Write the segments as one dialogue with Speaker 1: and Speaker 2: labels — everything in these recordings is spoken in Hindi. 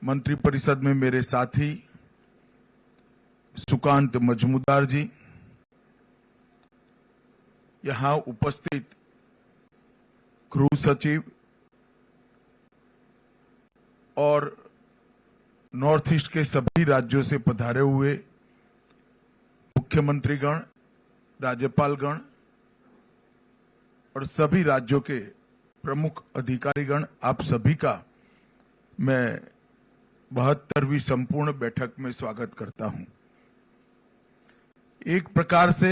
Speaker 1: मंत्रिपरिषद में मेरे साथी सुकांत मजमूदार जी, यहां उपस्थित गृह सचिव और नॉर्थ ईस्ट के सभी राज्यों से पधारे हुए मुख्यमंत्रीगण, राज्यपालगण और सभी राज्यों के प्रमुख अधिकारीगण, आप सभी का मैं 72वीं संपूर्ण बैठक में स्वागत करता हूं। एक प्रकार से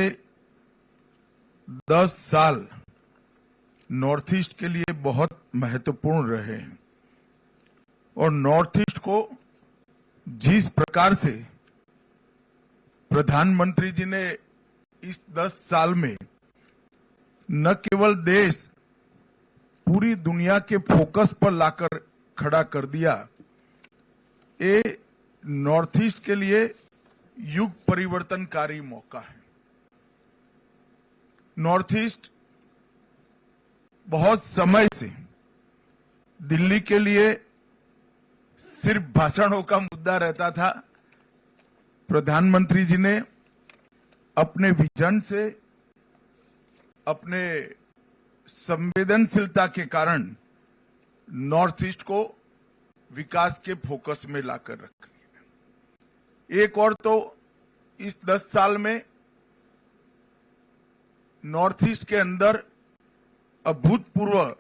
Speaker 1: 10 साल नॉर्थ ईस्ट के लिए बहुत महत्वपूर्ण रहे हैं और नॉर्थ ईस्ट को जिस प्रकार से प्रधानमंत्री जी ने इस 10 साल में न केवल देश, पूरी दुनिया के फोकस पर लाकर खड़ा कर दिया, ये नॉर्थ ईस्ट के लिए युग परिवर्तनकारी मौका है। नॉर्थ ईस्ट बहुत समय से दिल्ली के लिए सिर्फ भाषणों का मुद्दा रहता था। प्रधानमंत्री जी ने अपने विजन से, अपने संवेदनशीलता के कारण नॉर्थ ईस्ट को विकास के फोकस में लाकर रख लिया। एक और तो इस 10 साल में नॉर्थ ईस्ट के अंदर अभूतपूर्व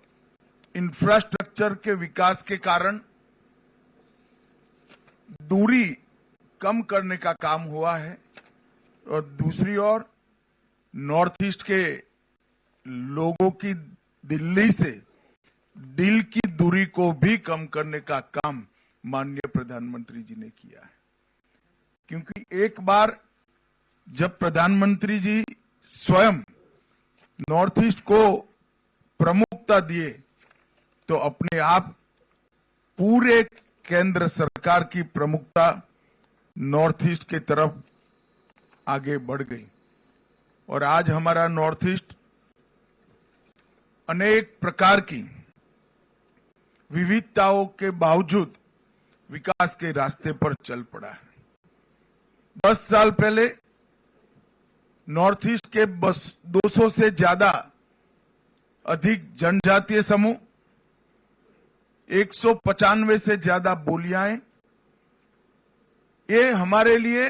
Speaker 1: इंफ्रास्ट्रक्चर के विकास के कारण दूरी कम करने का काम हुआ है और दूसरी ओर नॉर्थ ईस्ट के लोगों की दिल्ली से दिल की दूरी को भी कम करने का काम माननीय प्रधानमंत्री जी ने किया है। क्योंकि एक बार जब प्रधानमंत्री जी स्वयं नॉर्थ ईस्ट को प्रमुखता दिए तो अपने आप पूरे केंद्र सरकार की प्रमुखता नॉर्थ ईस्ट की तरफ आगे बढ़ गई और आज हमारा नॉर्थ ईस्ट अनेक प्रकार की विविधताओं के बावजूद विकास के रास्ते पर चल पड़ा है। 10 साल पहले नॉर्थ ईस्ट के बस 200 से ज्यादा अधिक जनजातीय समूह, 195 से ज्यादा बोलियां, ये हमारे लिए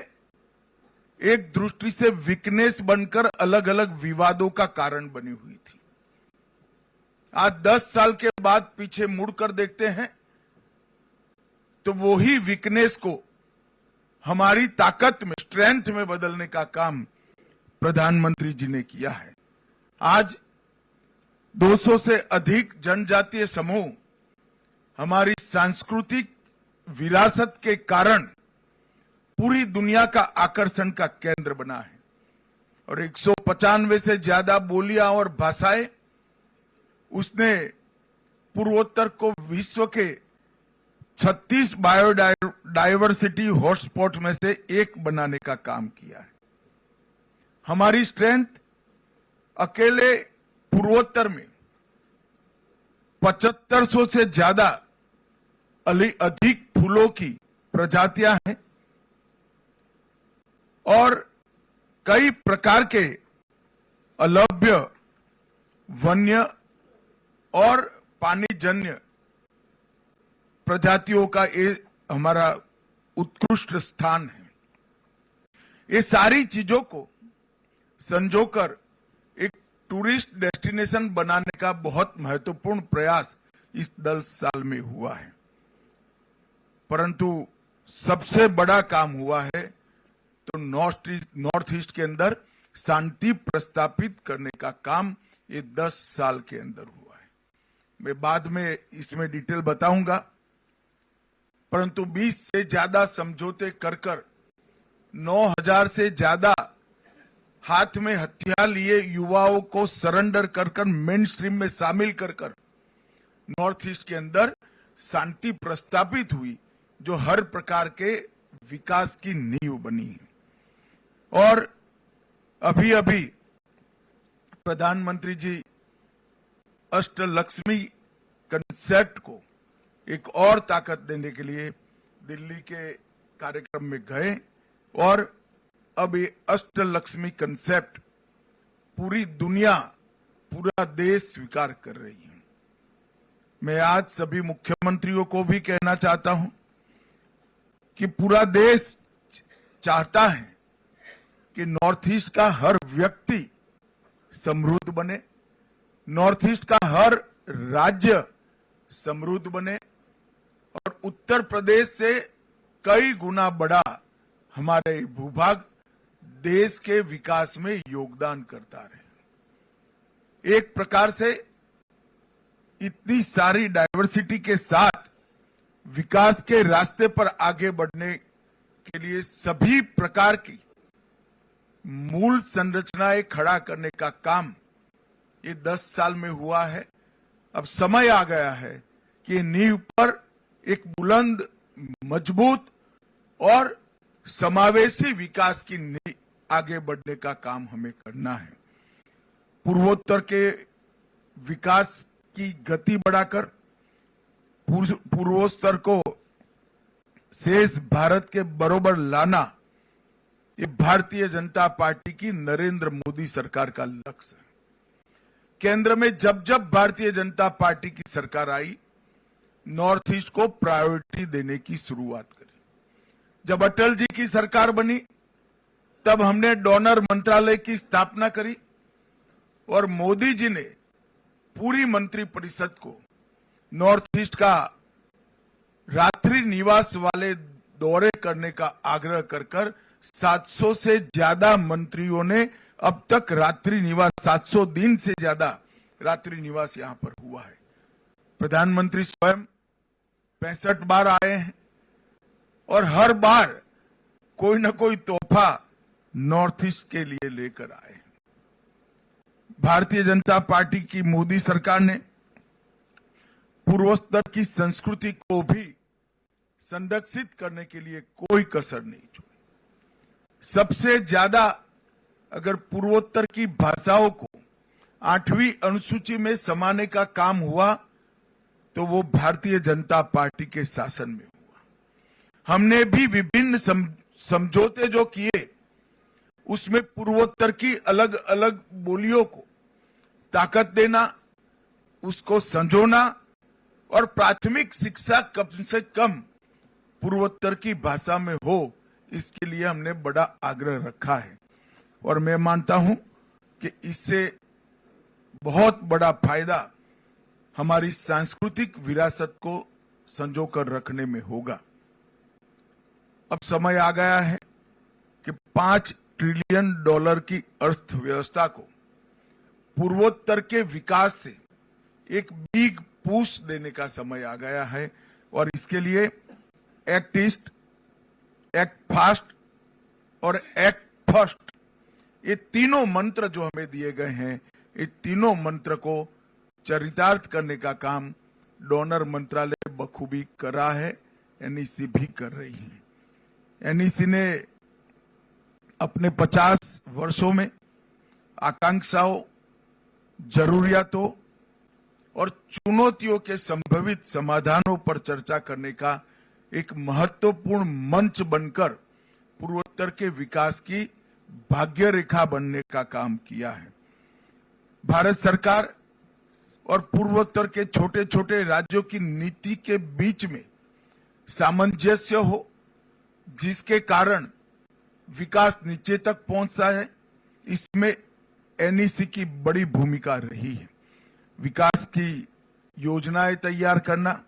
Speaker 1: एक दृष्टि से वीकनेस बनकर अलग अलग विवादों का कारण बनी हुई थी। आज 10 साल के बाद पीछे मुड़कर देखते हैं तो वो ही वीकनेस को हमारी ताकत में, स्ट्रेंथ में बदलने का काम प्रधानमंत्री जी ने किया है। आज 200 से अधिक जनजातीय समूह हमारी सांस्कृतिक विरासत के कारण पूरी दुनिया का आकर्षण का केंद्र बना है और 195 से ज्यादा बोलियां और भाषाएं उसने पूर्वोत्तर को विश्व के 36 बायोडायवर्सिटी हॉटस्पॉट में से एक बनाने का काम किया है। हमारी स्ट्रेंथ अकेले पूर्वोत्तर में 7500 से ज्यादा अधिक फूलों की प्रजातियां हैं और कई प्रकार के अलभ्य, वन्य और पानीजन्य प्रजातियों का ये हमारा उत्कृष्ट स्थान है। ये सारी चीजों को संजोकर एक टूरिस्ट डेस्टिनेशन बनाने का बहुत महत्वपूर्ण प्रयास इस 10 साल में हुआ है। परंतु सबसे बड़ा काम हुआ है तो नॉर्थ ईस्ट के अंदर शांति प्रस्तापित करने का काम ये 10 साल के अंदर हुआ है। मैं बाद में इसमें डिटेल बताऊंगा, परंतु 20 से ज्यादा समझौते कर 9000 से ज्यादा हाथ में हथियार लिए युवाओं को सरेंडर कर मेन स्ट्रीम में शामिल कर नॉर्थ ईस्ट के अंदर शांति प्रस्तापित हुई, जो हर प्रकार के विकास की नींव बनी है। और अभी अभी प्रधानमंत्री जी अष्टलक्ष्मी कंसेप्ट को एक और ताकत देने के लिए दिल्ली के कार्यक्रम में गए और अब ये अष्टलक्ष्मी कंसेप्ट पूरी दुनिया, पूरा देश स्वीकार कर रही है। मैं आज सभी मुख्यमंत्रियों को भी कहना चाहता हूं कि पूरा देश चाहता है कि नॉर्थ ईस्ट का हर व्यक्ति समृद्ध बने, नॉर्थ ईस्ट का हर राज्य समृद्ध बने और उत्तर प्रदेश से कई गुना बड़ा हमारे भूभाग देश के विकास में योगदान करता रहे। एक प्रकार से इतनी सारी डाइवर्सिटी के साथ विकास के रास्ते पर आगे बढ़ने के लिए सभी प्रकार की मूल संरचनाएं खड़ा करने का काम ये 10 साल में हुआ है। अब समय आ गया है कि नींव पर एक बुलंद, मजबूत और समावेशी विकास की नींव आगे बढ़ने का काम हमें करना है। पूर्वोत्तर के विकास की गति बढ़ाकर पूर्वोत्तर को शेष भारत के बरोबर लाना, ये भारतीय जनता पार्टी की नरेंद्र मोदी सरकार का लक्ष्य है। केंद्र में जब जब भारतीय जनता पार्टी की सरकार आई, नॉर्थ ईस्ट को प्रायोरिटी देने की शुरुआत करी। जब अटल जी की सरकार बनी तब हमने डोनर मंत्रालय की स्थापना करी और मोदी जी ने पूरी मंत्रिपरिषद को नॉर्थ ईस्ट का रात्रि निवास वाले दौरे करने का आग्रह कर 700 से ज्यादा मंत्रियों ने अब तक रात्रि निवास, 700 दिन से ज्यादा रात्रि निवास यहां पर हुआ है। प्रधानमंत्री स्वयं 65 बार आए हैं और हर बार कोई न कोई तोहफा नॉर्थ ईस्ट के लिए लेकर आए। भारतीय जनता पार्टी की मोदी सरकार ने पूर्वोत्तर की संस्कृति को भी संरक्षित करने के लिए कोई कसर नहीं छोड़ी। सबसे ज्यादा अगर पूर्वोत्तर की भाषाओं को 8वीं अनुसूची में समाने का काम हुआ तो वो भारतीय जनता पार्टी के शासन में हुआ। हमने भी विभिन्न समझौते जो किए उसमें पूर्वोत्तर की अलग अलग बोलियों को ताकत देना, उसको संजोना और प्राथमिक शिक्षा कम से कम पूर्वोत्तर की भाषा में हो, इसके लिए हमने बड़ा आग्रह रखा है। और मैं मानता हूं कि इससे बहुत बड़ा फायदा हमारी सांस्कृतिक विरासत को संजोकर रखने में होगा। अब समय आ गया है कि $5 ट्रिलियन की अर्थव्यवस्था को पूर्वोत्तर के विकास से एक बिग पुश देने का समय आ गया है और इसके लिए एक्ट ईस्ट, एक्ट फास्ट और एक्ट फर्स्ट, ये तीनों मंत्र जो हमें दिए गए हैं, ये तीनों मंत्र को चरितार्थ करने का काम डोनर मंत्रालय बखूबी कर रहा है, एनईसी भी कर रही है। एनईसी ने अपने 50 वर्षों में आकांक्षाओं, जरूरियातों और चुनौतियों के संभावित समाधानों पर चर्चा करने का एक महत्वपूर्ण मंच बनकर पूर्वोत्तर के विकास की भाग्य रेखा बनने का काम किया है। भारत सरकार और पूर्वोत्तर के छोटे छोटे राज्यों की नीति के बीच में सामंजस्य हो, जिसके कारण विकास नीचे तक पहुंचता है, इसमें एनईसी की बड़ी भूमिका रही है। विकास की योजनाएं तैयार करना,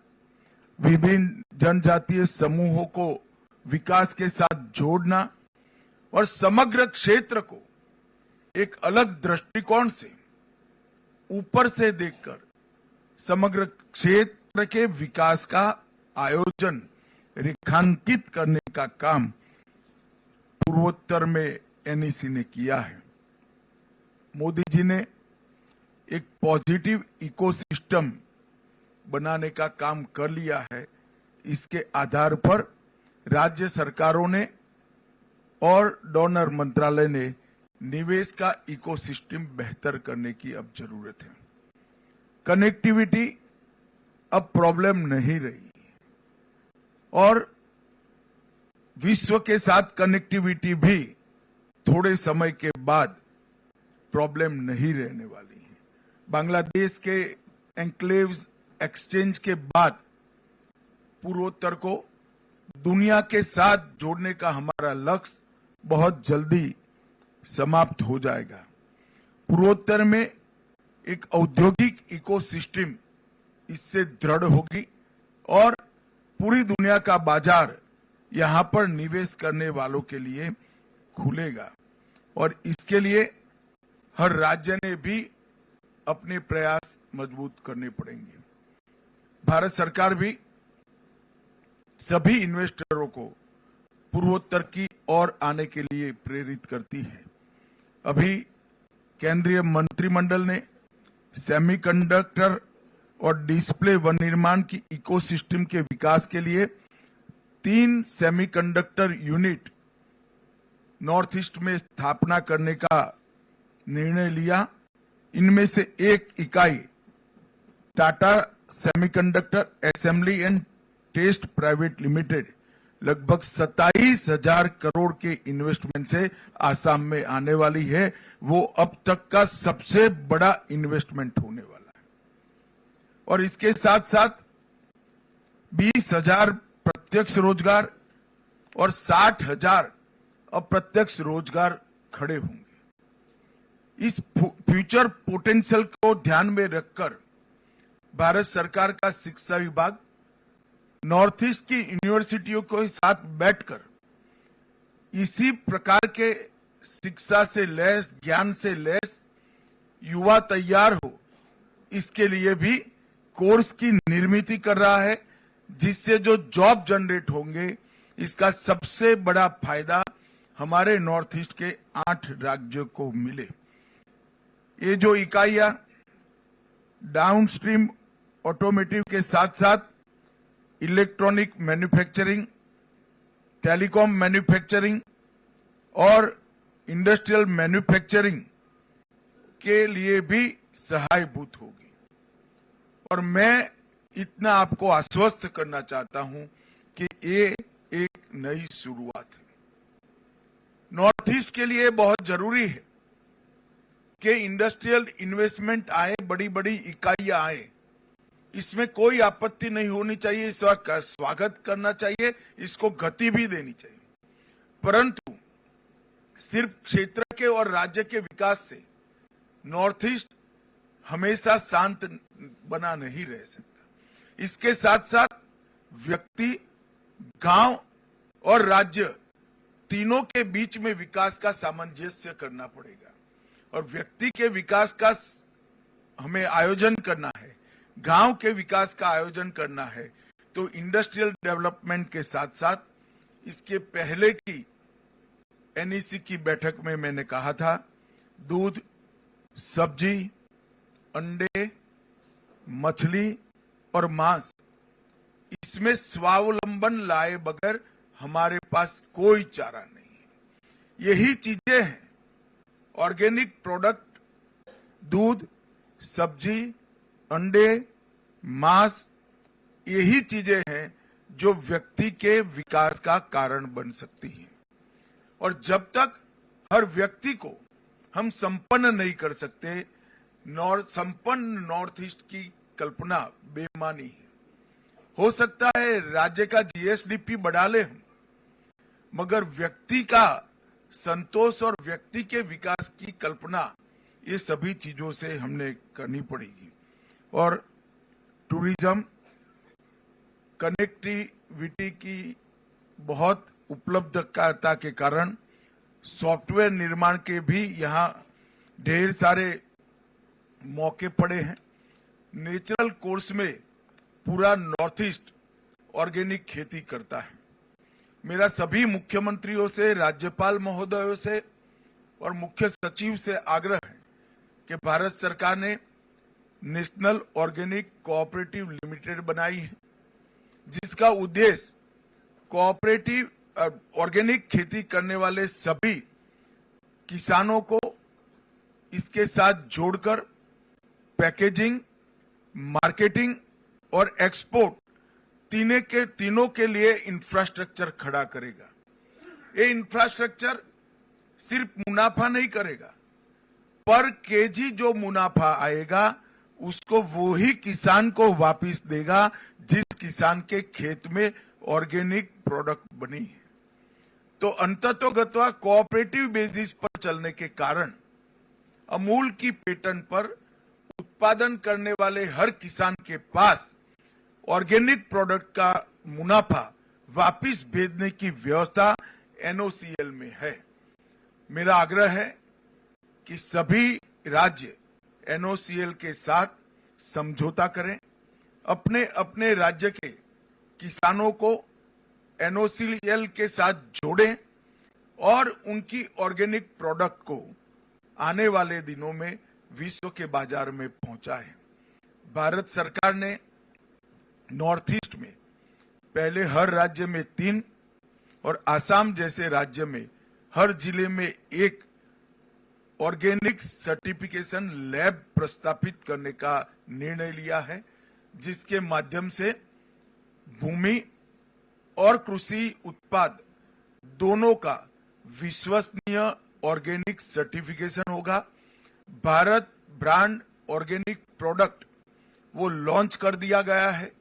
Speaker 1: विभिन्न जनजातीय समूहों को विकास के साथ जोड़ना और समग्र क्षेत्र को एक अलग दृष्टिकोण से ऊपर से देखकर समग्र क्षेत्र के विकास का आयोजन, रेखांकित करने का काम पूर्वोत्तर में एनईसी ने किया है। मोदी जी ने एक पॉजिटिव इकोसिस्टम बनाने का काम कर लिया है। इसके आधार पर राज्य सरकारों ने और डोनर मंत्रालय ने निवेश का इकोसिस्टम बेहतर करने की अब जरूरत है। कनेक्टिविटी अब प्रॉब्लम नहीं रही और विश्व के साथ कनेक्टिविटी भी थोड़े समय के बाद प्रॉब्लम नहीं रहने वाली है। बांग्लादेश के एन्क्लेव्स एक्सचेंज के बाद पूर्वोत्तर को दुनिया के साथ जोड़ने का हमारा लक्ष्य बहुत जल्दी समाप्त हो जाएगा। पूर्वोत्तर में एक औद्योगिक इकोसिस्टम इससे दृढ़ होगी और पूरी दुनिया का बाजार यहां पर निवेश करने वालों के लिए खुलेगा और इसके लिए हर राज्य ने भी अपने प्रयास मजबूत करने पड़ेंगे। भारत सरकार भी सभी इन्वेस्टरों को पूर्वोत्तर की ओर आने के लिए प्रेरित करती है। अभी केंद्रीय मंत्रिमंडल ने सेमीकंडक्टर और डिस्प्ले व निर्माण की इकोसिस्टम के विकास के लिए 3 सेमीकंडक्टर यूनिट नॉर्थ ईस्ट में स्थापना करने का निर्णय लिया। इनमें से एक इकाई Tata semiconductor assembly and test private limited लगभग 27,000 करोड़ के इन्वेस्टमेंट से आसाम में आने वाली है। वो अब तक का सबसे बड़ा इन्वेस्टमेंट होने वाला है और इसके साथ साथ 20,000 प्रत्यक्ष रोजगार और 60,000 अप्रत्यक्ष रोजगार खड़े होंगे। इस फ्यूचर पोटेंशियल को ध्यान में रखकर भारत सरकार का शिक्षा विभाग नॉर्थ ईस्ट की यूनिवर्सिटियों के साथ बैठकर इसी प्रकार के शिक्षा से लैस, ज्ञान से लैस युवा तैयार हो, इसके लिए भी कोर्स की निर्मित कर रहा है, जिससे जो जॉब जनरेट होंगे इसका सबसे बड़ा फायदा हमारे नॉर्थ ईस्ट के 8 राज्यों को मिले। ये जो इकाइयां डाउनस्ट्रीम ऑटोमेटिव के साथ साथ इलेक्ट्रॉनिक मैन्युफैक्चरिंग, टेलीकॉम मैन्युफैक्चरिंग और इंडस्ट्रियल मैन्युफैक्चरिंग के लिए भी सहायभूत होगी। और मैं इतना आपको आश्वस्त करना चाहता हूं कि ये एक नई शुरुआत है। नॉर्थ ईस्ट के लिए बहुत जरूरी है कि इंडस्ट्रियल इन्वेस्टमेंट आए, बड़ी बड़ी इकाइयां आए। इसमें कोई आपत्ति नहीं होनी चाहिए, इसका स्वागत करना चाहिए, इसको गति भी देनी चाहिए। परंतु सिर्फ क्षेत्र के और राज्य के विकास से नॉर्थ ईस्ट हमेशा शांत बना नहीं रह सकता। इसके साथ साथ व्यक्ति, गांव और राज्य तीनों के बीच में विकास का सामंजस्य करना पड़ेगा और व्यक्ति के विकास का हमें आयोजन करना है, गांव के विकास का आयोजन करना है। तो इंडस्ट्रियल डेवलपमेंट के साथ साथ इसके पहले की एनईसी की बैठक में मैंने कहा था, दूध, सब्जी, अंडे, मछली और मांस, इसमें स्वावलंबन लाए बगैर हमारे पास कोई चारा नहीं है। यही चीजें हैं, ऑर्गेनिक प्रोडक्ट, दूध, सब्जी, अंडे, मांस, यही चीजें हैं जो व्यक्ति के विकास का कारण बन सकती हैं। और जब तक हर व्यक्ति को हम संपन्न नहीं कर सकते, संपन्न नॉर्थ ईस्ट की कल्पना बेमानी है। हो सकता है राज्य का जीएसडीपी बढ़ा ले हम, मगर व्यक्ति का संतोष और व्यक्ति के विकास की कल्पना, ये सभी चीजों से हमने करनी पड़ेगी। और टूरिज्म, कनेक्टिविटी की बहुत उपलब्धता के कारण सॉफ्टवेयर निर्माण के भी यहाँ ढेर सारे मौके पड़े हैं। नेचुरल कोर्स में पूरा नॉर्थ ईस्ट ऑर्गेनिक खेती करता है। मेरा सभी मुख्यमंत्रियों से, राज्यपाल महोदयों से और मुख्य सचिव से आग्रह है कि भारत सरकार ने नेशनल ऑर्गेनिक कोऑपरेटिव लिमिटेड बनाई है, जिसका उद्देश्य कोऑपरेटिव ऑर्गेनिक खेती करने वाले सभी किसानों को इसके साथ जोड़कर पैकेजिंग, मार्केटिंग और एक्सपोर्ट तीनों के लिए इंफ्रास्ट्रक्चर खड़ा करेगा। ये इंफ्रास्ट्रक्चर सिर्फ मुनाफा नहीं करेगा, पर केजी जो मुनाफा आएगा उसको वो ही किसान को वापस देगा जिस किसान के खेत में ऑर्गेनिक प्रोडक्ट बनी है। तो अंततोगत्वा कोऑपरेटिव बेसिस पर चलने के कारण अमूल की पेटेंट पर उत्पादन करने वाले हर किसान के पास ऑर्गेनिक प्रोडक्ट का मुनाफा वापस भेजने की व्यवस्था एनओसीएल में है। मेरा आग्रह है कि सभी राज्य एनओसीएल के साथ समझौता करें, अपने अपने राज्य के किसानों को एनओसीएल के साथ जोड़ें और उनकी ऑर्गेनिक प्रोडक्ट को आने वाले दिनों में विश्व के बाजार में पहुंचाएं। भारत सरकार ने नॉर्थ ईस्ट में पहले हर राज्य में 3 और आसाम जैसे राज्य में हर जिले में 1 ऑर्गेनिक सर्टिफिकेशन लैब प्रस्तापित करने का निर्णय लिया है, जिसके माध्यम से भूमि और कृषि उत्पाद दोनों का विश्वसनीय ऑर्गेनिक सर्टिफिकेशन होगा। भारत ब्रांड ऑर्गेनिक प्रोडक्ट वो लॉन्च कर दिया गया है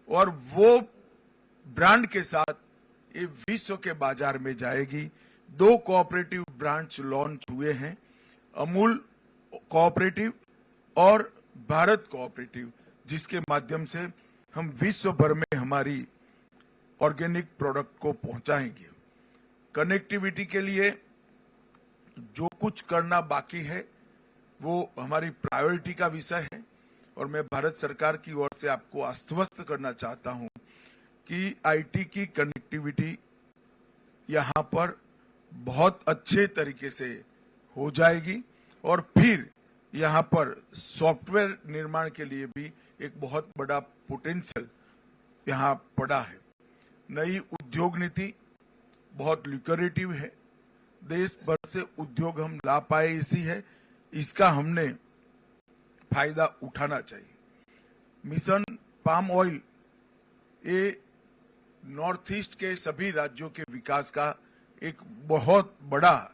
Speaker 1: और वो ब्रांड के साथ ये विश्व के बाजार में जाएगी। 2 कोऑपरेटिव ब्रांड्स लॉन्च हुए हैं, अमूल कोऑपरेटिव और भारत कोऑपरेटिव, जिसके माध्यम से हम विश्व भर में हमारी ऑर्गेनिक प्रोडक्ट को पहुंचाएंगे। कनेक्टिविटी के लिए जो कुछ करना बाकी है वो हमारी प्रायोरिटी का विषय है और मैं भारत सरकार की ओर से आपको आश्वस्त करना चाहता हूं कि आईटी की कनेक्टिविटी यहां पर बहुत अच्छे तरीके से हो जाएगी और फिर यहां पर सॉफ्टवेयर निर्माण के लिए भी एक बहुत बड़ा पोटेंशियल यहां पड़ा है। नई उद्योग नीति बहुत ल्यूक्रेटिव है, देश भर से उद्योग हम ला पाए इसी है, इसका हमने फायदा उठाना चाहिए। मिशन पाम ऑयल ये नॉर्थ ईस्ट के सभी राज्यों के विकास का एक बहुत बड़ा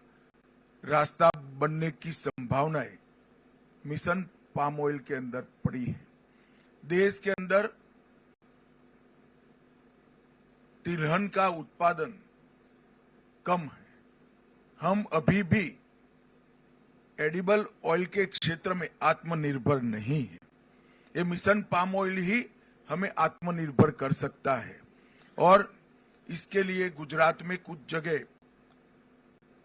Speaker 1: रास्ता बनने की संभावनाएं मिशन पाम ऑयल के अंदर पड़ी है। देश के अंदर तिलहन का उत्पादन कम है, हम अभी भी एडिबल ऑयल के क्षेत्र में आत्मनिर्भर नहीं है। ये मिशन पाम ऑयल ही हमें आत्मनिर्भर कर सकता है और इसके लिए गुजरात में कुछ जगह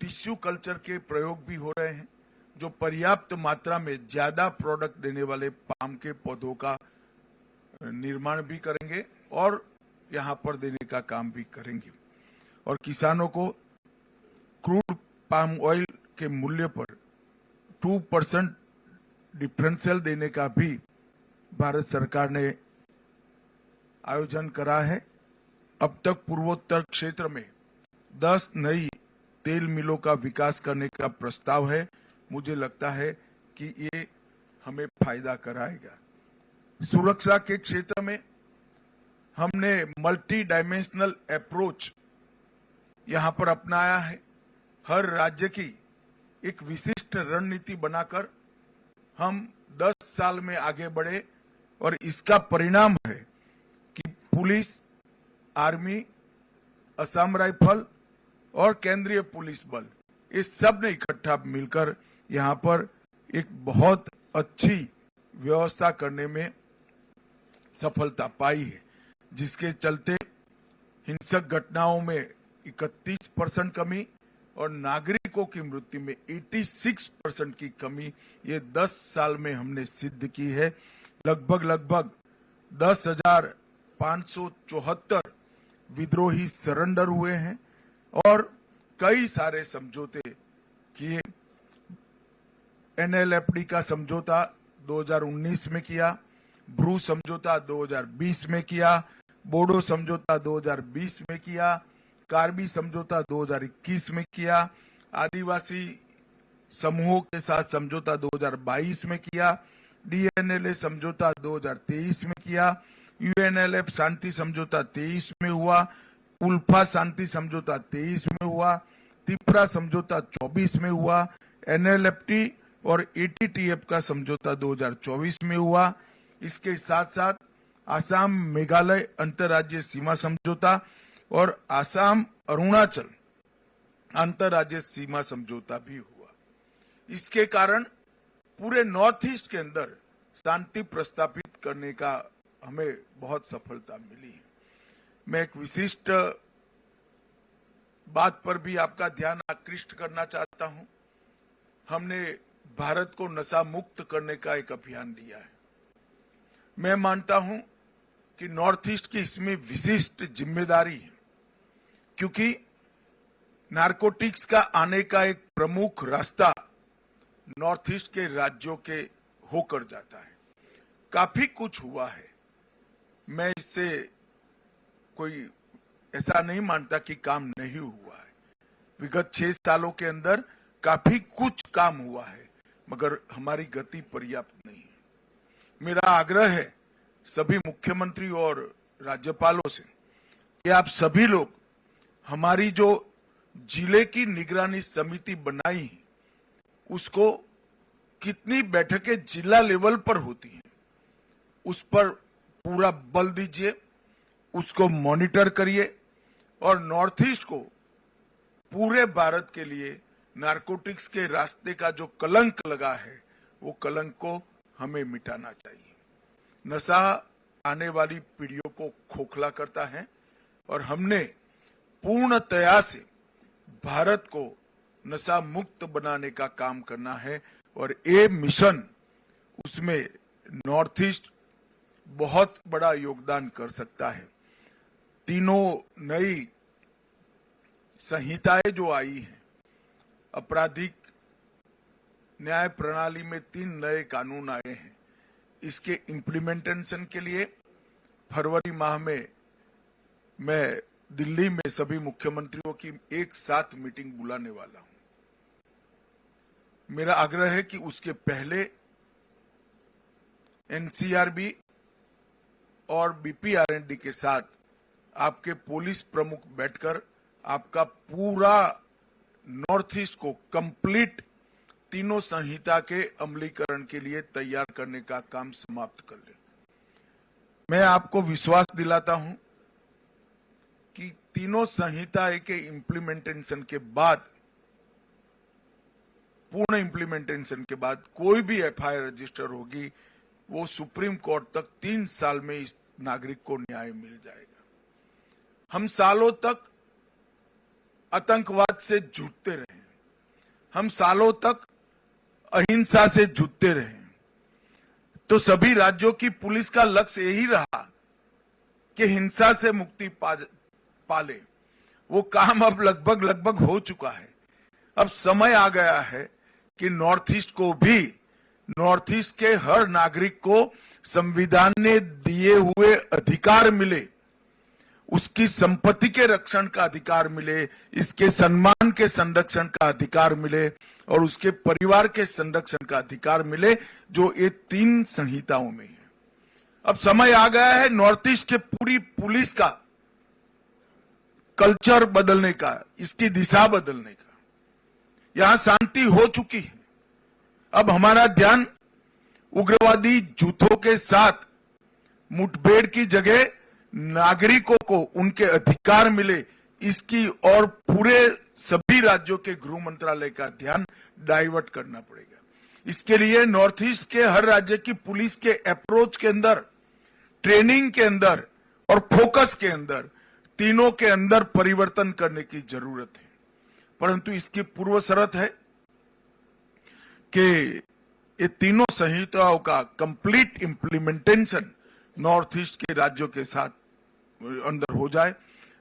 Speaker 1: टिश्यू कल्चर के प्रयोग भी हो रहे हैं, जो पर्याप्त मात्रा में ज्यादा प्रोडक्ट देने वाले पाम के पौधों का निर्माण भी करेंगे और यहां पर देने का काम भी करेंगे और किसानों को क्रूड पाम ऑयल के मूल्य पर 2% डिफरेंशियल देने का भी भारत सरकार ने आयोजन करा है। अब तक पूर्वोत्तर क्षेत्र में 10 नई तेल मिलों का विकास करने का प्रस्ताव है। मुझे लगता है कि ये हमें फायदा कराएगा। सुरक्षा के क्षेत्र में हमने मल्टी डायमेंशनल अप्रोच यहां पर अपनाया है। हर राज्य की एक विशिष्ट रणनीति बनाकर हम 10 साल में आगे बढ़े और इसका परिणाम है कि पुलिस, आर्मी, असम राइफल और केंद्रीय पुलिस बल ये सब ने इकट्ठा मिलकर यहां पर एक बहुत अच्छी व्यवस्था करने में सफलता पाई है, जिसके चलते हिंसक घटनाओं में 31% कमी और नागरिकों की मृत्यु में 86% की कमी ये 10 साल में हमने सिद्ध की है। लगभग 10,574 विद्रोही सरेंडर हुए हैं और कई सारे समझौते किए। एनएलएफडी का समझौता 2019 में किया, ब्रू समझौता 2020 में किया, बोडो समझौता 2020 में किया, कार्बी समझौता 2021 में किया, आदिवासी समूहों के साथ समझौता 2022 में किया, डीएनएलए समझौता 2023 में किया, यूएनएलएफ शांति समझौता 23 में हुआ, उल्फा शांति समझौता 23 में हुआ, त्रिपुरा समझौता 24 में हुआ, NLFT और ATTF का समझौता 2024 में हुआ। इसके साथ साथ आसाम मेघालय अंतर्राज्यीय सीमा समझौता और आसाम अरुणाचल अंतर्राज्यीय सीमा समझौता भी हुआ। इसके कारण पूरे नॉर्थ ईस्ट के अंदर शांति प्रस्थापित करने का हमें बहुत सफलता मिली है। मैं एक विशिष्ट बात पर भी आपका ध्यान आकृष्ट करना चाहता हूं। हमने भारत को नशा मुक्त करने का एक अभियान लिया है। मैं मानता हूं कि नॉर्थ ईस्ट की इसमें विशिष्ट जिम्मेदारी है, क्योंकि नारकोटिक्स का आने का एक प्रमुख रास्ता नॉर्थ ईस्ट के राज्यों के होकर जाता है। काफी कुछ हुआ है, मैं इससे कोई ऐसा नहीं मानता कि काम नहीं हुआ है। विगत 6 सालों के अंदर काफी कुछ काम हुआ है, मगर हमारी गति पर्याप्त नहीं है। मेरा आग्रह है सभी मुख्यमंत्री और राज्यपालों से कि आप सभी लोग हमारी जो जिले की निगरानी समिति बनाई है, उसको कितनी बैठकें जिला लेवल पर होती हैं, उस पर पूरा बल दीजिए, उसको मॉनिटर करिए और नॉर्थ ईस्ट को पूरे भारत के लिए नारकोटिक्स के रास्ते का जो कलंक लगा है, वो कलंक को हमें मिटाना चाहिए। नशा आने वाली पीढ़ियों को खोखला करता है और हमने पूर्णतया से भारत को नशा मुक्त बनाने का काम करना है और ये मिशन, उसमें नॉर्थ ईस्ट बहुत बड़ा योगदान कर सकता है। तीनों नई संहिताएं जो आई हैं, आपराधिक न्याय प्रणाली में 3 नए कानून आए हैं। इसके इम्प्लीमेंटेशन के लिए फरवरी माह में मैं दिल्ली में सभी मुख्यमंत्रियों की एक साथ मीटिंग बुलाने वाला हूं। मेरा आग्रह है कि उसके पहले NCRB और BPRND के साथ आपके पुलिस प्रमुख बैठकर आपका पूरा नॉर्थ ईस्ट को कंप्लीट तीनों संहिता के अमलीकरण के लिए तैयार करने का काम समाप्त कर ले। मैं आपको विश्वास दिलाता हूं कि तीनों संहिता के इम्प्लीमेंटेशन के बाद, पूर्ण इम्प्लीमेंटेशन के बाद कोई भी FIR रजिस्टर होगी, वो सुप्रीम कोर्ट तक 3 साल में इस नागरिक को न्याय मिल जाएगा। हम सालों तक आतंकवाद से जूझते रहे, हम सालों तक अहिंसा से जूझते रहे, तो सभी राज्यों की पुलिस का लक्ष्य यही रहा कि हिंसा से मुक्ति पाले। वो काम अब लगभग हो चुका है। अब समय आ गया है कि नॉर्थ ईस्ट को भी, नॉर्थ ईस्ट के हर नागरिक को संविधान ने दिए हुए अधिकार मिले, उसकी संपत्ति के रक्षण का अधिकार मिले, इसके सम्मान के संरक्षण का अधिकार मिले और उसके परिवार के संरक्षण का अधिकार मिले, जो ये 3 संहिताओं में है। अब समय आ गया है नॉर्थ ईस्ट के पूरी पुलिस का कल्चर बदलने का, इसकी दिशा बदलने का। यहां शांति हो चुकी है, अब हमारा ध्यान उग्रवादी जुथों के साथ मुठभेड़ की जगह नागरिकों को उनके अधिकार मिले, इसकी और पूरे सभी राज्यों के गृह मंत्रालय का ध्यान डाइवर्ट करना पड़ेगा। इसके लिए नॉर्थ ईस्ट के हर राज्य की पुलिस के अप्रोच के अंदर, ट्रेनिंग के अंदर और फोकस के अंदर, तीनों के अंदर परिवर्तन करने की जरूरत है। परंतु इसकी पूर्व शर्त है कि ये तीनों संहिताओं का कंप्लीट इंप्लीमेंटेशन नॉर्थ ईस्ट के राज्यों के साथ अंदर हो जाए।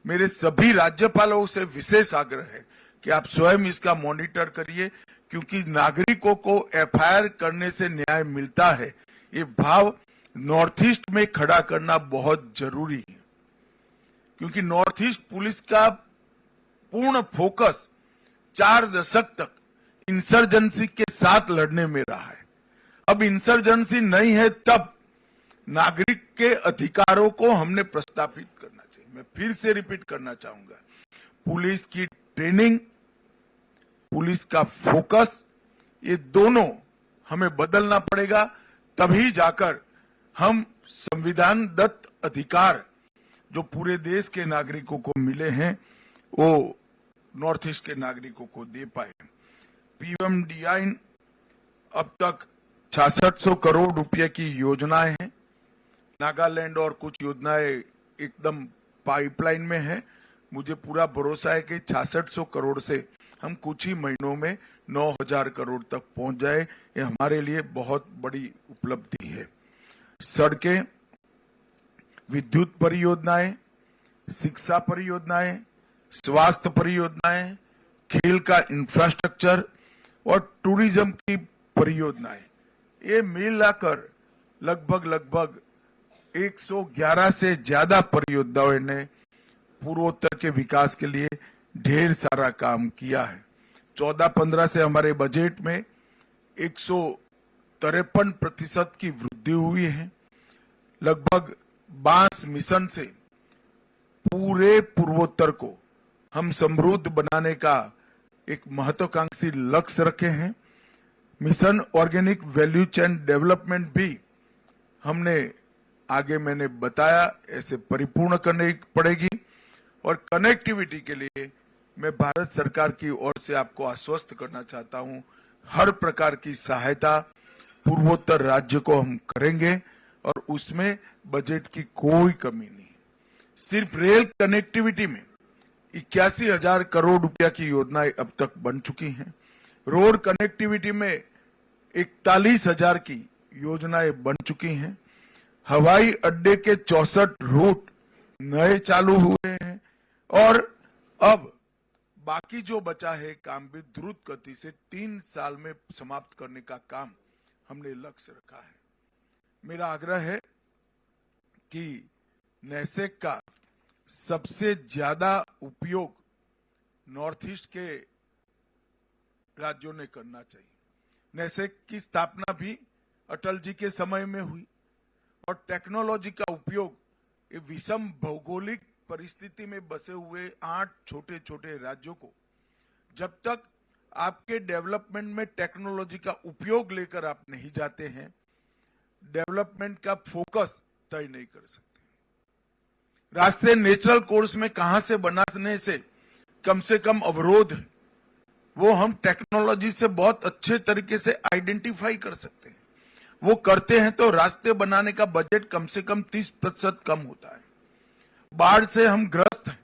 Speaker 1: मेरे सभी राज्यपालों से विशेष आग्रह है कि आप स्वयं इसका मॉनिटर करिए, क्योंकि नागरिकों को FIR करने से न्याय मिलता है, ये भाव नॉर्थ ईस्ट में खड़ा करना बहुत जरूरी है। क्योंकि नॉर्थ ईस्ट पुलिस का पूर्ण फोकस 4 दशक तक इंसर्जेंसी के साथ लड़ने में रहा है। अब इंसर्जेंसी नहीं है, तब नागरिक के अधिकारों को हमने प्रस्थापित करना चाहिए। मैं फिर से रिपीट करना चाहूंगा, पुलिस की ट्रेनिंग, पुलिस का फोकस, ये दोनों हमें बदलना पड़ेगा, तभी जाकर हम संविधान दत्त अधिकार जो पूरे देश के नागरिकों को मिले हैं वो नॉर्थ ईस्ट के नागरिकों को दे पाए। पीएमडीआई अब तक 6600 करोड़ रुपए की योजनाएं हैं। नागालैंड और कुछ योजनाएं एकदम पाइपलाइन में है। मुझे पूरा भरोसा है कि 6600 करोड़ से हम कुछ ही महीनों में 9000 करोड़ तक पहुंच जाए। ये हमारे लिए बहुत बड़ी उपलब्धि है। सड़कें, विद्युत परियोजनाएं, शिक्षा परियोजनाएं, स्वास्थ्य परियोजनाएं, खेल का इंफ्रास्ट्रक्चर और टूरिज्म की परियोजनाएं, ये मिलाकर लगभग 111 से ज्यादा परियोजनाओं ने पूर्वोत्तर के विकास के लिए ढेर सारा काम किया है। 14-15 से हमारे बजट में 153% की वृद्धि हुई है। लगभग 22 मिशन से पूरे पूर्वोत्तर को हम समृद्ध बनाने का एक महत्वाकांक्षी लक्ष्य रखे हैं। Mission organic value chain development भी हमने आगे मैंने बताया ऐसे परिपूर्ण करनी पड़ेगी। और कनेक्टिविटी के लिए मैं भारत सरकार की ओर से आपको आश्वस्त करना चाहता हूं, हर प्रकार की सहायता पूर्वोत्तर राज्य को हम करेंगे और उसमें बजट की कोई कमी नहीं। सिर्फ रेल कनेक्टिविटी में 81,000 करोड़ रुपया की योजनाएं अब तक बन चुकी हैं। रोड कनेक्टिविटी में 41,000 की योजनाएं बन चुकी हैं। हवाई अड्डे के 64 रूट नए चालू हुए हैं और अब बाकी जो बचा है काम भी द्रुत गति से 3 साल में समाप्त करने का काम हमने लक्ष्य रखा है। मेरा आग्रह है कि नेसेक का सबसे ज्यादा उपयोग नॉर्थ ईस्ट के राज्यों ने करना चाहिए। नेसेक की स्थापना भी अटल जी के समय में हुई और टेक्नोलॉजी का उपयोग विषम भौगोलिक परिस्थिति में बसे हुए 8 छोटे छोटे राज्यों को, जब तक आपके डेवलपमेंट में टेक्नोलॉजी का उपयोग लेकर आप नहीं जाते हैं, डेवलपमेंट का फोकस तय नहीं कर सकते। रास्ते नेचुरल कोर्स में कहां से बनाने से कम अवरोध है, वो हम टेक्नोलॉजी से बहुत अच्छे तरीके से आइडेंटिफाई कर सकते हैं। वो करते हैं तो रास्ते बनाने का बजट कम से कम 30% कम होता है। बाढ़ से हम ग्रस्त हैं,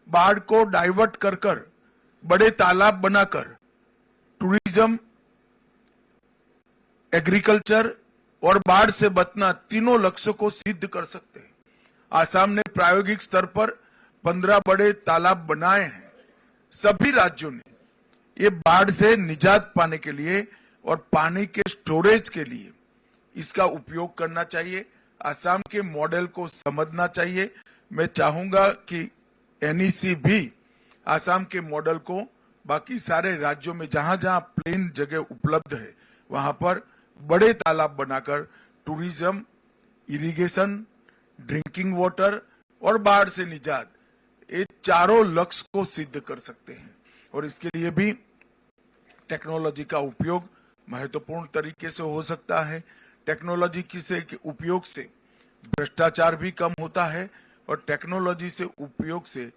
Speaker 1: बाढ़ को डाइवर्ट कर बड़े तालाब बनाकर टूरिज्म, एग्रीकल्चर और बाढ़ से बचना तीनों लक्ष्यों को सिद्ध कर सकते हैं। आसाम ने प्रायोगिक स्तर पर 15 बड़े तालाब बनाए हैं। सभी राज्यों ने ये बाढ़ से निजात पाने के लिए और पानी के स्टोरेज के लिए इसका उपयोग करना चाहिए। आसाम के मॉडल को समझना चाहिए। मैं चाहूंगा कि एनईसी भी आसाम के मॉडल को बाकी सारे राज्यों में जहां जहां प्लेन जगह उपलब्ध है वहां पर बड़े तालाब बनाकर टूरिज्म, इरिगेशन, ड्रिंकिंग वाटर और बाढ़ से निजात, ये चारों लक्ष्य को सिद्ध कर सकते हैं। और इसके लिए भी टेक्नोलॉजी का उपयोग महत्वपूर्ण तरीके से हो सकता है। टेक्नोलॉजी के उपयोग से भ्रष्टाचार भी कम होता है और टेक्नोलॉजी से उपयोग से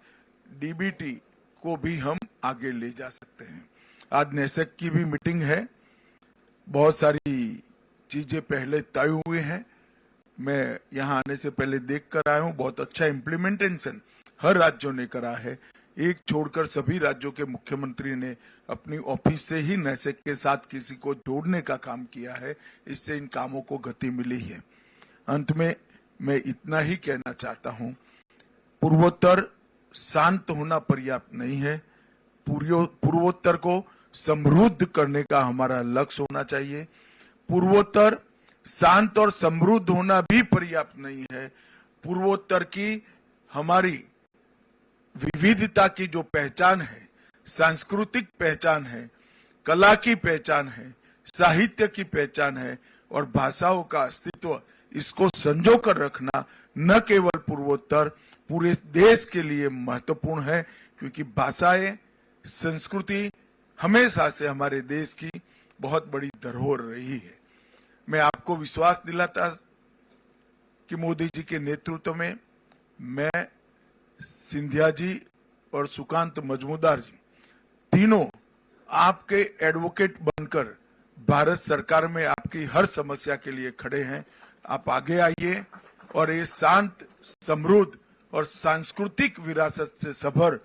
Speaker 1: डीबीटी को भी हम आगे ले जा सकते हैं। आज नेसेक की भी मीटिंग है, बहुत सारी चीजें पहले तय हुई हैं। मैं यहां आने से पहले देख कर आया हूं, बहुत अच्छा इम्प्लीमेंटेशन हर राज्यों ने करा है। एक छोड़कर सभी राज्यों के मुख्यमंत्री ने अपनी ऑफिस से ही नेसेक के साथ किसी को जोड़ने का काम किया है। इससे इन कामों को गति मिली है। अंत में मैं इतना ही कहना चाहता हूं, पूर्वोत्तर शांत होना पर्याप्त नहीं है, पूर्वोत्तर को समृद्ध करने का हमारा लक्ष्य होना चाहिए। पूर्वोत्तर शांत और समृद्ध होना भी पर्याप्त नहीं है। पूर्वोत्तर की हमारी विविधता की जो पहचान है, सांस्कृतिक पहचान है, कला की पहचान है, साहित्य की पहचान है और भाषाओं का अस्तित्व, इसको संजो कर रखना न केवल पूर्वोत्तर, पूरे देश के लिए महत्वपूर्ण है, क्योंकि भाषाएं, संस्कृति हमेशा से हमारे देश की बहुत बड़ी धरोहर रही है। मैं आपको विश्वास दिलाता कि मोदी जी के नेतृत्व में मैं, सिंधिया जी और सुकांत मजूमदार जी तीनों आपके एडवोकेट बनकर भारत सरकार में आपकी हर समस्या के लिए खड़े हैं। आप आगे आइए और ये शांत, समृद्ध और सांस्कृतिक विरासत से सभर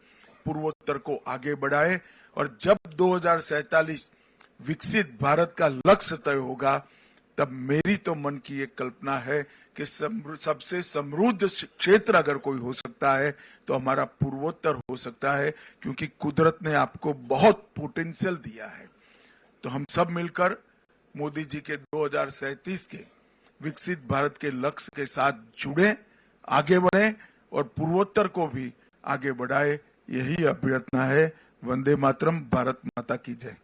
Speaker 1: पूर्वोत्तर को आगे बढ़ाए, और जब 2047 विकसित भारत का लक्ष्य तय होगा, तब मेरी तो मन की एक कल्पना है कि सबसे समृद्ध क्षेत्र अगर कोई हो सकता है तो हमारा पूर्वोत्तर हो सकता है, क्योंकि कुदरत ने आपको बहुत पोटेंशियल दिया है। तो हम सब मिलकर मोदी जी के 2037 के विकसित भारत के लक्ष्य के साथ जुड़े, आगे बढ़े और पूर्वोत्तर को भी आगे बढ़ाए, यही अभ्यर्थना है। वंदे मातरम। भारत माता की जय।